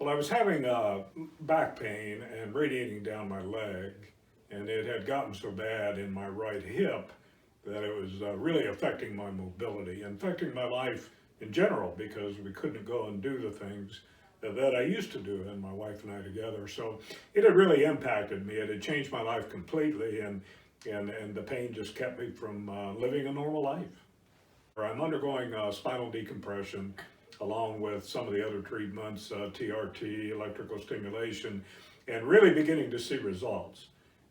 Well, I was having back pain and radiating down my leg, and it had gotten so bad in my right hip that it was really affecting my mobility and affecting my life in general because we couldn't go and do the things that I used to do, and my wife and I together. So it had really impacted me. It had changed my life completely, and the pain just kept me from living a normal life. I'm undergoing spinal decompression along with some of the other treatments, TRT, electrical stimulation, and really beginning to see results.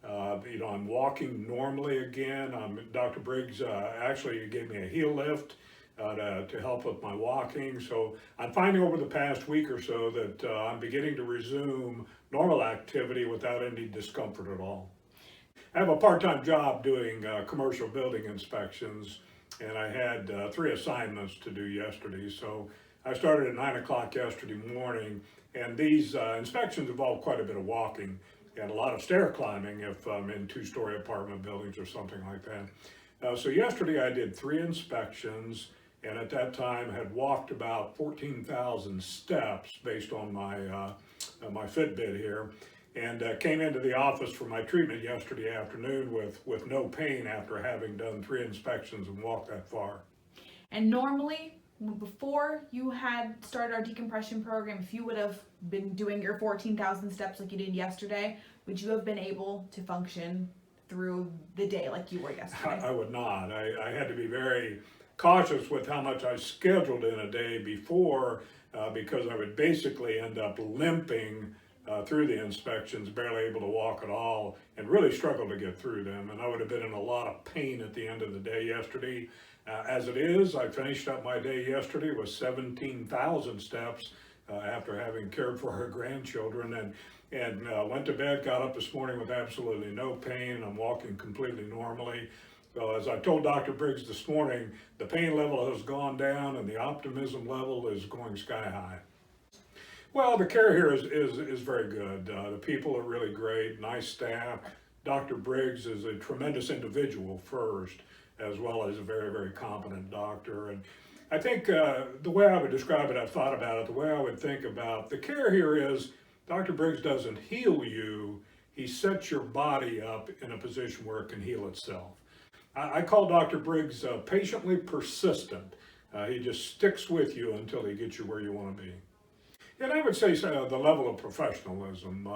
I'm walking normally again. Dr. Briggs actually gave me a heel lift to help with my walking. So I'm finding over the past week or so that I'm beginning to resume normal activity without any discomfort at all. I have a part-time job doing commercial building inspections, and I had 3 assignments to do yesterday. So I started at 9 o'clock yesterday morning, and these inspections involve quite a bit of walking and a lot of stair climbing if I'm in 2-story apartment buildings or something like that. So yesterday I did 3 inspections, and at that time had walked about 14,000 steps based on my Fitbit here, and came into the office for my treatment yesterday afternoon with no pain after having done 3 inspections and walked that far. And normally, before you had started our decompression program, if you would have been doing your 14,000 steps like you did yesterday, would you have been able to function through the day like you were yesterday? I would not. I had to be very cautious with how much I scheduled in a day before because I would basically end up limping through the inspections, barely able to walk at all, and really struggle to get through them. And I would have been in a lot of pain at the end of the day yesterday. As it is, I finished up my day yesterday with 17,000 steps after having cared for our grandchildren, and went to bed, got up this morning with absolutely no pain, and I'm walking completely normally. So as I told Dr. Briggs this morning, the pain level has gone down and the optimism level is going sky high. Well, the care here is very good. The people are really great, nice staff. Dr. Briggs is a tremendous individual first, as well as a very, very competent doctor. And I think the way I would describe it, I've thought about it, the way I would think about the care here is Dr. Briggs doesn't heal you, he sets your body up in a position where it can heal itself. I call Dr. Briggs patiently persistent. He just sticks with you until he gets you where you want to be. And I would say the level of professionalism.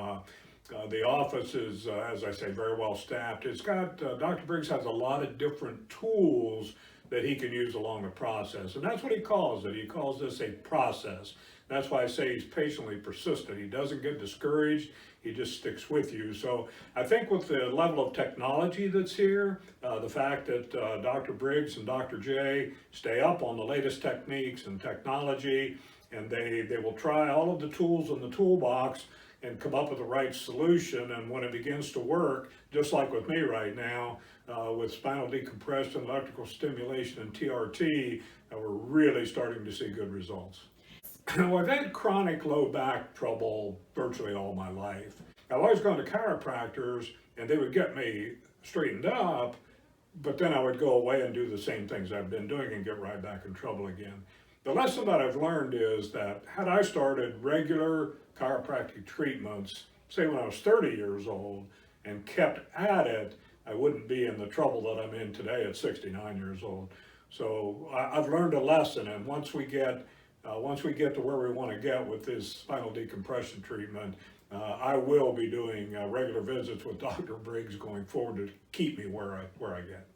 The office is, as I say, very well staffed. It's got, Dr. Briggs has a lot of different tools that he can use along the process. And that's what he calls it. He calls this a process. That's why I say he's patiently persistent. He doesn't get discouraged. He just sticks with you. So I think with the level of technology that's here, the fact that Dr. Briggs and Dr. J stay up on the latest techniques and technology, and they will try all of the tools in the toolbox and come up with the right solution. And when it begins to work, just like with me right now, with spinal decompression, electrical stimulation, and TRT, we're really starting to see good results. Well, I've had chronic low back trouble virtually all my life. I've always gone to chiropractors, and they would get me straightened up, but then I would go away and do the same things I've been doing and get right back in trouble again. The lesson that I've learned is that had I started regular chiropractic treatments, say when I was 30 years old, and kept at it, I wouldn't be in the trouble that I'm in today at 69 years old. So I've learned a lesson, and once we get to where we want to get with this spinal decompression treatment, I will be doing regular visits with Dr. Briggs going forward to keep me where I get.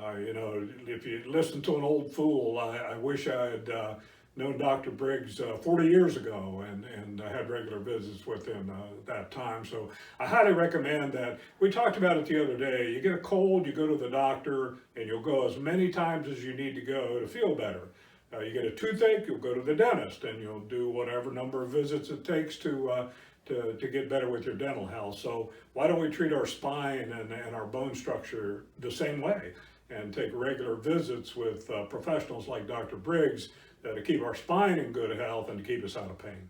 If you listen to an old fool, I wish I had known Dr. Briggs 40 years ago and I had regular visits with him at that time. So I highly recommend that. We talked about it the other day. You get a cold, you go to the doctor, and you'll go as many times as you need to go to feel better. You get a toothache, you'll go to the dentist, and you'll do whatever number of visits it takes to get better with your dental health. So why don't we treat our spine and our bone structure the same way and take regular visits with professionals like Dr. Briggs to keep our spine in good health and to keep us out of pain.